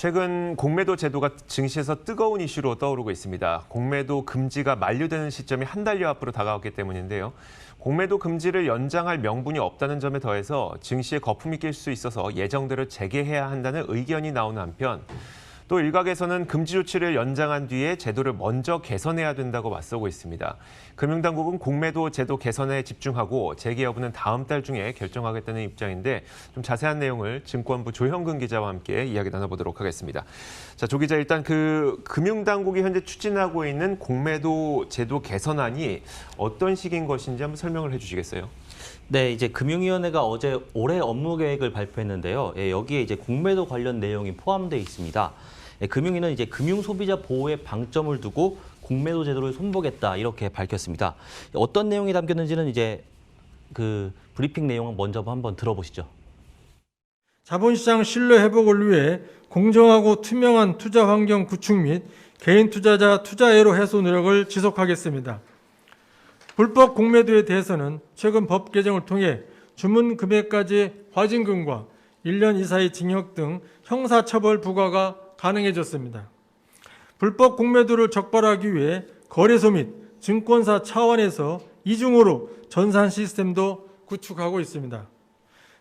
최근 공매도 제도가 증시에서 뜨거운 이슈로 떠오르고 있습니다. 공매도 금지가 만료되는 시점이 한 달여 앞으로 다가왔기 때문인데요. 공매도 금지를 연장할 명분이 없다는 점에 더해서 증시에 거품이 낄 수 있어서 예정대로 재개해야 한다는 의견이 나오는 한편, 또 일각에서는 금지 조치를 연장한 뒤에 제도를 먼저 개선해야 된다고 맞서고 있습니다. 금융당국은 공매도 제도 개선에 집중하고 재개 여부는 다음 달 중에 결정하겠다는 입장인데 좀 자세한 내용을 증권부 조형근 기자와 함께 이야기 나눠보도록 하겠습니다. 자, 조 기자, 일단 금융당국이 현재 추진하고 있는 공매도 제도 개선안이 어떤 식인 것인지 한번 설명을 해주시겠어요? 네, 이제 금융위원회가 어제 올해 업무 계획을 발표했는데요. 여기에 이제 공매도 관련 내용이 포함되어 있습니다. 금융위는 이제 금융 소비자 보호에 방점을 두고 공매도 제도를 손보겠다 이렇게 밝혔습니다. 어떤 내용이 담겼는지는 이제 브리핑 내용 먼저 한번 들어보시죠. 자본시장 신뢰 회복을 위해 공정하고 투명한 투자 환경 구축 및 개인 투자자 투자애로 해소 노력을 지속하겠습니다. 불법 공매도에 대해서는 최근 법 개정을 통해 주문 금액까지 과징금과 1년 이사의 징역 등 형사처벌 부과가 가능해졌습니다. 불법 공매도를 적발하기 위해 거래소 및 증권사 차원에서 이중으로 전산 시스템도 구축하고 있습니다.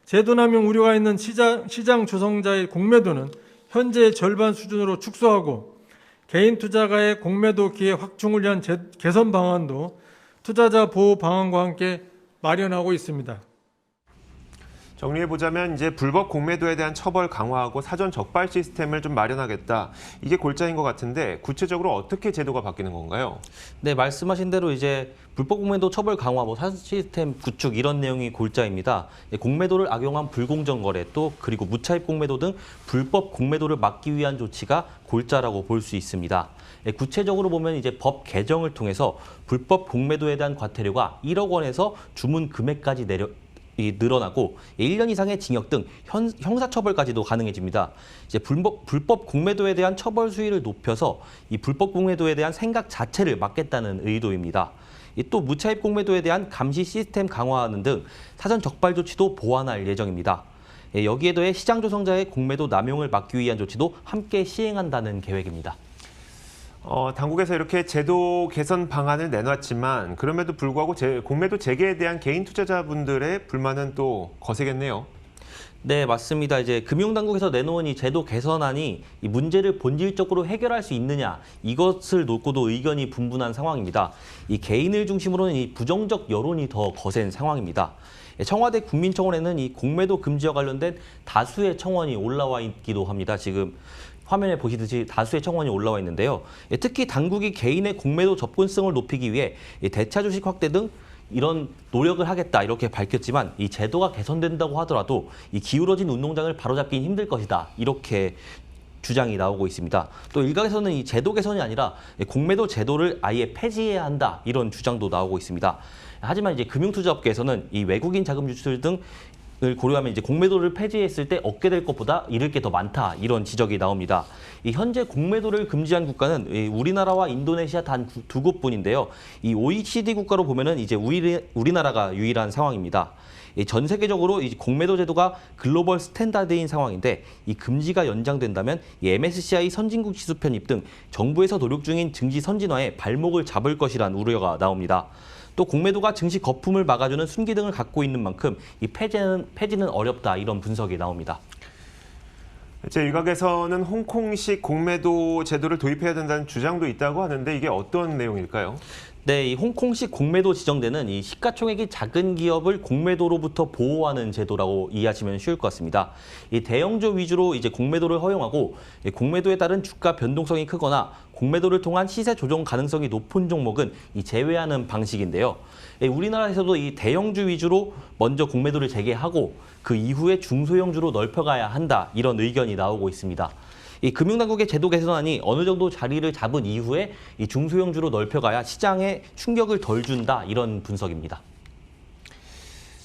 제도남용 우려가 있는 시장 조성자의 공매도는 현재의 절반 수준으로 축소하고 개인 투자가의 공매도 기회 확충을 위한 개선 방안도 투자자 보호 방안과 함께 마련하고 있습니다. 정리해보자면 이제 불법 공매도에 대한 처벌 강화하고 사전 적발 시스템을 좀 마련하겠다. 이게 골자인 것 같은데 구체적으로 어떻게 제도가 바뀌는 건가요? 네, 말씀하신 대로 이제 불법 공매도 처벌 강화, 사전 시스템 구축 이런 내용이 골자입니다. 공매도를 악용한 불공정 거래 또 그리고 무차입 공매도 등 불법 공매도를 막기 위한 조치가 골자라고 볼 수 있습니다. 구체적으로 보면 이제 법 개정을 통해서 불법 공매도에 대한 과태료가 1억 원에서 주문 금액까지 늘어나고 1년 이상의 징역 등 형사처벌까지도 가능해집니다. 이제 불법 공매도에 대한 처벌 수위를 높여서 이 불법 공매도에 대한 생각 자체를 막겠다는 의도입니다. 또 무차입 공매도에 대한 감시 시스템 강화하는 등 사전 적발 조치도 보완할 예정입니다. 여기에 더해 시장 조성자의 공매도 남용을 막기 위한 조치도 함께 시행한다는 계획입니다. 당국에서 이렇게 제도 개선 방안을 내놨지만 그럼에도 불구하고 공매도 재개에 대한 개인 투자자분들의 불만은 또 거세겠네요. 네, 맞습니다. 이제 금융당국에서 내놓은 이 제도 개선안이 이 문제를 본질적으로 해결할 수 있느냐 이것을 놓고도 의견이 분분한 상황입니다. 이 개인을 중심으로는 이 부정적 여론이 더 거센 상황입니다. 청와대 국민청원에는 이 공매도 금지와 관련된 다수의 청원이 올라와 있기도 합니다. 지금 화면에 보시듯이 다수의 청원이 올라와 있는데요. 특히 당국이 개인의 공매도 접근성을 높이기 위해 대차 주식 확대 등 이런 노력을 하겠다 이렇게 밝혔지만 이 제도가 개선된다고 하더라도 이 기울어진 운동장을 바로잡기는 힘들 것이다 이렇게 주장이 나오고 있습니다. 또 일각에서는 이 제도 개선이 아니라 공매도 제도를 아예 폐지해야 한다 이런 주장도 나오고 있습니다. 하지만 이제 금융투자업계에서는 이 외국인 자금 유출 등을 고려하면 이제 공매도를 폐지했을 때 얻게 될 것보다 잃을 게 더 많다 이런 지적이 나옵니다. 이 현재 공매도를 금지한 국가는 우리나라와 인도네시아 단 두 곳뿐인데요. 이 OECD 국가로 보면은 이제 우리나라가 유일한 상황입니다. 전 세계적으로 이 공매도 제도가 글로벌 스탠다드인 상황인데 이 금지가 연장된다면 이 MSCI 선진국 지수 편입 등 정부에서 노력 중인 증시 선진화에 발목을 잡을 것이란 우려가 나옵니다. 또 공매도가 증시 거품을 막아주는 순기능을 갖고 있는 만큼 이 폐지는 어렵다 이런 분석이 나옵니다. 일각에서는 홍콩식 공매도 제도를 도입해야 된다는 주장도 있다고 하는데 이게 어떤 내용일까요? 네, 이 홍콩식 공매도 지정되는 이 시가총액이 작은 기업을 공매도로부터 보호하는 제도라고 이해하시면 쉬울 것 같습니다. 이 대형주 위주로 이제 공매도를 허용하고 공매도에 따른 주가 변동성이 크거나 공매도를 통한 시세 조정 가능성이 높은 종목은 이 제외하는 방식인데요. 우리나라에서도 이 대형주 위주로 먼저 공매도를 재개하고 그 이후에 중소형주로 넓혀가야 한다 이런 의견이 나오고 있습니다. 이 금융당국의 제도 개선안이 어느 정도 자리를 잡은 이후에 이 중소형주로 넓혀가야 시장에 충격을 덜 준다 이런 분석입니다.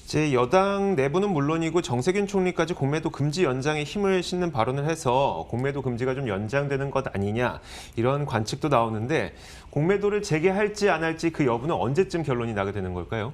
이제 여당 내부는 물론이고 정세균 총리까지 공매도 금지 연장에 힘을 싣는 발언을 해서 공매도 금지가 좀 연장되는 것 아니냐 이런 관측도 나오는데 공매도를 재개할지 안 할지 그 여부는 언제쯤 결론이 나게 되는 걸까요?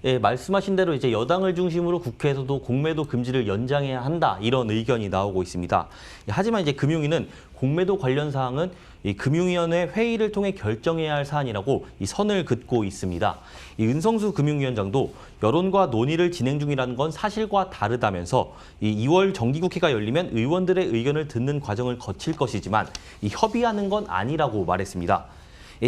예, 말씀하신 대로 이제 여당을 중심으로 국회에서도 공매도 금지를 연장해야 한다 이런 의견이 나오고 있습니다. 하지만 이제 금융위는 공매도 관련 사항은 이 금융위원회 회의를 통해 결정해야 할 사안이라고 이 선을 긋고 있습니다. 이 은성수 금융위원장도 여론과 논의를 진행 중이라는 건 사실과 다르다면서 이 2월 정기국회가 열리면 의원들의 의견을 듣는 과정을 거칠 것이지만 이 협의하는 건 아니라고 말했습니다.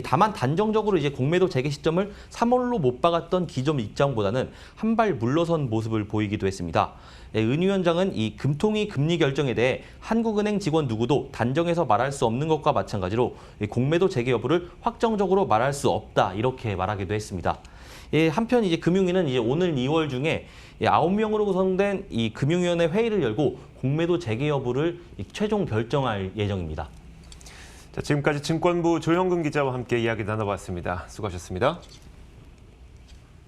다만 단정적으로 이제 공매도 재개 시점을 3월로 못 박았던 기존 입장보다는 한 발 물러선 모습을 보이기도 했습니다. 은 위원장은 이 금통위 금리 결정에 대해 한국은행 직원 누구도 단정해서 말할 수 없는 것과 마찬가지로 공매도 재개 여부를 확정적으로 말할 수 없다 이렇게 말하기도 했습니다. 한편 이제 금융위는 이제 오늘 2월 중에 9명으로 구성된 이 금융위원회 회의를 열고 공매도 재개 여부를 최종 결정할 예정입니다. 자, 지금까지 증권부 조형근 기자와 함께 이야기 나눠봤습니다. 수고하셨습니다.